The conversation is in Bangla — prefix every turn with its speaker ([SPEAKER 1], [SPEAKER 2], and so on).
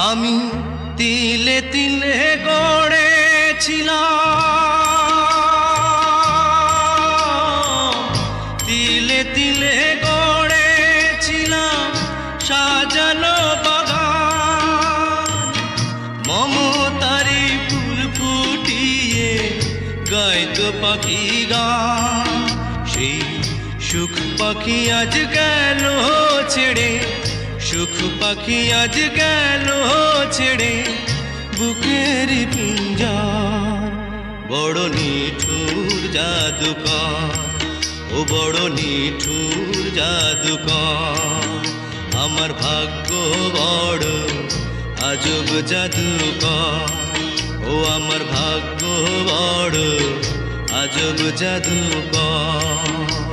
[SPEAKER 1] আমি তিলে তিলে গড়েছিলাম, তিলে তিলে গড়েছিলাম সাজানো বাগান। মমতারি ফুল ফুটিয়ে গাইতো পাখি গান। সেই সুখ পাখি আজ গেল ছেড়ে, সুখ পাখি আজ গেল ছেড়ে বুকের পিঞ্জর। বড় নিঠুর জাদুকর, ও বড় নিঠুর জাদুকর। আমার ভাগ্য বড় আজব জাদুকর, ও আমার ভাগ্য বড় আজব জাদুকর।